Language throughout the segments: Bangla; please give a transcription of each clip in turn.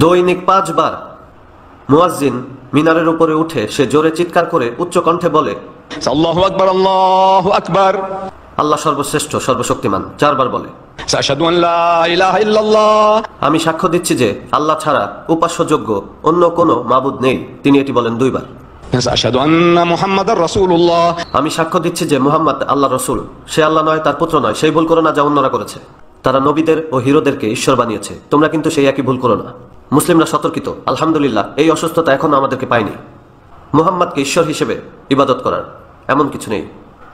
দৈনিক 5 বার মুয়াজ্জিন মিনারের উপরে উঠে সে জোরে চিৎকার করে উচ্চ কণ্ঠে বলে, আল্লাহু আকবার, আল্লাহু আকবার, আল্লাহ সর্বশ্রেষ্ঠ সর্বশক্তিমান। 4 বার বলে, আশহাদু আন লা ইলাহা ইল্লাল্লাহ, আমি সাক্ষ্য দিচ্ছি যে আল্লাহ ছাড়া উপাস্যযোগ্য অন্য কোনো মাবুদ নেই। তিনি এটি বলেন 2 বার। আশহাদু আন্না মুহাম্মাদার রাসূলুল্লাহ, আমি সাক্ষ্য দিচ্ছি যে মুহাম্মদ আল্লাহ রসুল। সে আল্লাহ নয়, তার পুত্র নয়। সেই ভুল করো না যা অন্যরা করেছে। তারা নবীদের ও হিরোদেরকে ঈশ্বর বানিয়েছে, তোমরা কিন্তু সেই একই ভুল করো না। মুসলিমরা সতর্কিত। আলহামদুলিল্লাহ, এই অসুস্থতা এখনো আমাদেরকে পায়নি। মুহাম্মদকে ঈশ্বর হিসেবে ইবাদত করার এমন কিছু নেই।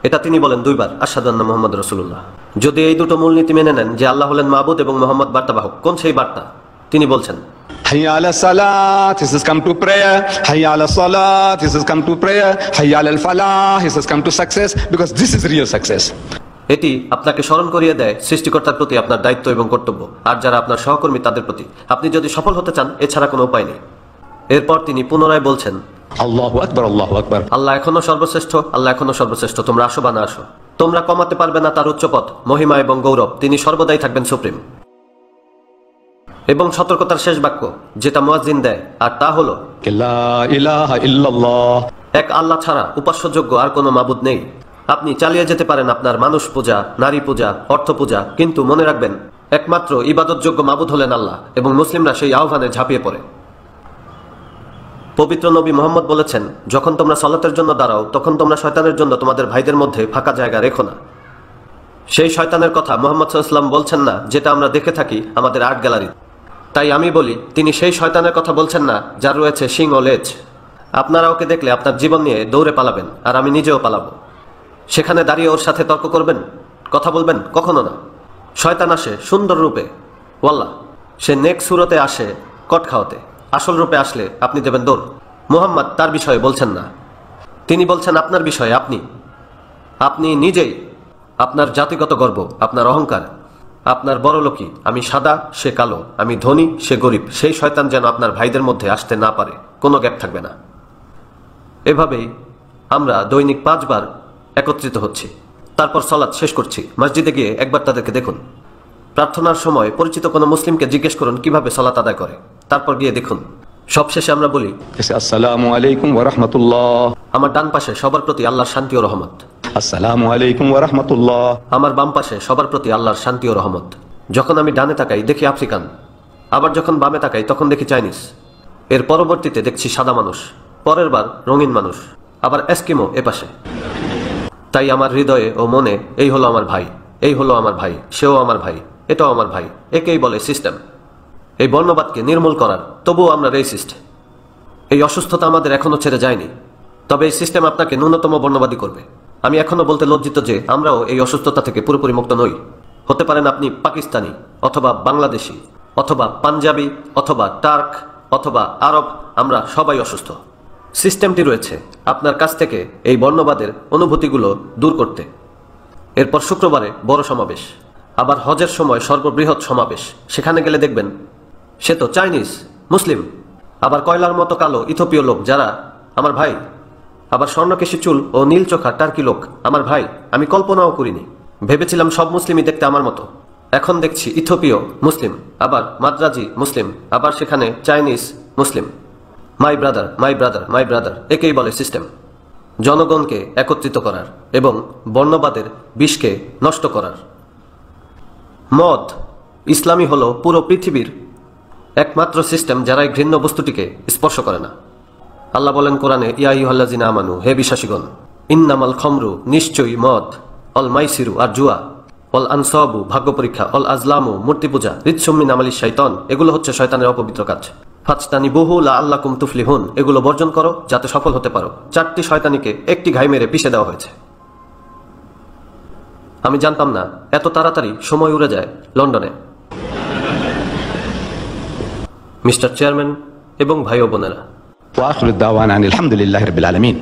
এটা তিনি বলেন 2 বার, আশহাদু আন্না মুহাম্মাদুর রাসূলুল্লাহ। যদি এই দুটো মূলনীতি মেনে নেন যে আল্লাহ হলেন মাবুদ এবং মুহাম্মদ বার্তাবাহক, কোন সেই বার্তা? তিনি বলছেন, হাইয়া আলাস সালাত, this has come to prayer. হাইয়া আলাস সালাত, this has come to prayer. হাইয়া আলাল Falah, this has come to success, because this is real success. এটি আপনাকে স্মরণ করিয়ে দেয় সৃষ্টিকর্তার প্রতি আপনার দায়িত্ব এবং কর্তব্য, আর যারা আপনার সহকর্মী তাদের প্রতি। আপনি যদি সফল হতে চান, এছাড়া কোনো উপায় নেই। এরপর তিনি পুনরায় বলছেন, আল্লাহু আকবার, আল্লাহু আকবার, আল্লাহ এখনো সর্বশ্রেষ্ঠ, আল্লাহ এখনো সর্বশ্রেষ্ঠ। তোমরা আসো বা না আসো, তোমরা কমাতে পারবে না তার উচ্চপদ, মহিমা এবং গৌরব। তিনি সর্বদাই থাকবেন সুপ্রিম। এবং সতর্কতার শেষ বাক্য যেটা মুয়াজ্জিন দেয়, আর তা হলো, লা ইলাহা ইল্লাল্লাহ, এক আল্লাহ ছাড়া উপাস্যযোগ্য আর কোনো মাবুদ নেই। আপনি চালিয়ে যেতে পারেন আপনার মানুষ পূজা, নারী পূজা, অর্থ পূজা, কিন্তু মনে রাখবেন একমাত্র ইবাদতযোগ্য মাবুদ হলেন আল্লাহ। এবং মুসলিমরা সেই আহ্বানে ঝাঁপিয়ে পড়ে। পবিত্র নবী মুহাম্মদ বলেছেন, যখন তোমরা সালাতের জন্য দাঁড়াও, তখন তোমরা শয়তানের জন্য তোমাদের ভাইদের মধ্যে ফাঁকা জায়গা রেখো না। সেই শয়তানের কথা মুহাম্মদ সাল্লাল্লাহু আলাইহি ওয়াসাল্লাম বলছেন না, যেটা আমরা দেখে থাকি আমাদের আর্ট গ্যালারি। তাই আমি বলি, তিনি সেই শয়তানের কথা বলছেন না যার রয়েছে শিং ও লেজ। আপনারা ওকে দেখলে আপনার জীবন নিয়ে দৌড়ে পালাবেন, আর আমি নিজেও পালাবো। সেখানে দাঁড়িয়ে ওর সাথে তর্ক করবেন, কথা বলবেন? কখনো না। শয়তান আসে সুন্দর রূপে, ওয়াল্লাহ, সে নেক সুরতে আসে কট খাওয়াতে। আসল রূপে আসলে আপনি দেবেন দৌড়। মুহাম্মদ তার বিষয়ে বলছেন না, তিনি বলছেন আপনার বিষয়ে। আপনি নিজেই, আপনার জাতিগত গর্ব, আপনার অহংকার, আপনার বড়লোকি, আমি সাদা সে কালো, আমি ধনী সে গরিব, সেই শয়তান যেন আপনার ভাইদের মধ্যে আসতে না পারে, কোনো গ্যাপ থাকবে না। এভাবেই আমরা দৈনিক 5 বার একত্রিত হচ্ছি, তারপর সালাত শেষ করছি। মসজিদে গিয়ে একবার তাদেরকে দেখুন। প্রার্থনার সময় পরিচিত কোনো মুসলিমকে জিজ্ঞেস করুন কিভাবে সালাত আদায় করে, তারপর গিয়ে দেখুন। সবশেষে আমরা বলি, আসসালামু আলাইকুম ওয়া রাহমাতুল্লাহ, আমার ডান পাশে সবার প্রতি আল্লাহর শান্তি ও রহমত। আসসালামু আলাইকুম ওয়া রাহমাতুল্লাহ, আমার বাম পাশে সবার প্রতি আল্লাহর শান্তি ও রহমত। যখন আমি ডানে তাকাই দেখি আফ্রিকান, আবার যখন বামে তাকাই তখন দেখি চাইনিজ, এর পরবর্তীতে দেখছি সাদা মানুষ, পরের বার রঙিন মানুষ, আবার এস্কিমো এপাশে। তাই আমার হৃদয়ে ও মনে এই হলো আমার ভাই, এই হলো আমার ভাই, সেও আমার ভাই, এটাও আমার ভাই। একেই বলে সিস্টেম। এই বর্ণবাদকে নির্মূল করার, তবুও আমরা রেসিস্ট। এই অসুস্থতা আমাদের এখনো ছেড়ে যায়নি, তবে এই সিস্টেম আপনাকে ন্যূনতম বর্ণবাদী করবে। আমি এখনো বলতে লজ্জিত যে আমরাও এই অসুস্থতা থেকে পুরোপুরি মুক্ত নই। হতে পারেন আপনি পাকিস্তানি, অথবা বাংলাদেশি, অথবা পাঞ্জাবি, অথবা টার্ক, অথবা আরব, আমরা সবাই অসুস্থ। সিস্টেমটি রয়েছে আপনার কাছ থেকে এই বর্ণবাদের অনুভূতিগুলো দূর করতে। এরপর শুক্রবারে বড় সমাবেশ, আবার হজের সময় সর্ববৃহৎ সমাবেশ। সেখানে গেলে দেখবেন সে তো চাইনিজ মুসলিম, আবার কয়লার মতো কালো ইথিওপীয় লোক যারা আমার ভাই, আবার স্বর্ণকেশী চুল ও নীল চোখা টার্কি লোক আমার ভাই। আমি কল্পনাও করিনি। ভেবেছিলাম সব মুসলিমই দেখতে আমার মতো, এখন দেখছি ইথিওপীয় মুসলিম, আবার মাদ্রাজি মুসলিম, আবার সেখানে Chinese Muslim. My brother, my brother, my brother, একেই বলে সিস্টেম। জনগণকে একত্রিত করার এবং বর্ণবাদের বিষকে নষ্ট করার। মদ ইসলামী হলো পুরো পৃথিবীর একমাত্র সিস্টেম যারা এই ঘৃণ্য বস্তুটিকে স্পর্শ করে না। আল্লাহ বলেন কোরআনে, ইয়া আইয়ুহাল্লাযিনা আমানু, হে বিশ্বাসীগণ, ইন্নামাল খামরু, নিশ্চয়ই মদ, অল মাইসিরু আর জুয়া, অল আনসাবু ভাগ্য পরীক্ষা, অল আজলামু মূর্তি পূজা, রিজসুম মিন আমালিশ শাইতান, এগুলো হচ্ছে শয়তানের অপবিত্র কাজ। ফাজতানিবুহু লাআল্লাকুম তুফলিহুন, এগুলো বর্জন করো যাতে সফল হতে পারো। 4টি শয়তানিকে একটি ঘাই মেরে পিষে দেওয়া হয়েছে। আমি জানতাম না এত তাড়াতাড়ি সময় উড়ে যায় লন্ডনে। মিস্টার চেয়ারম্যান এবং ভাই ও বোনেরা, ওয়া আখিরু দাওয়ানা আলহামদুলিল্লাহি রাব্বিল আলামিন।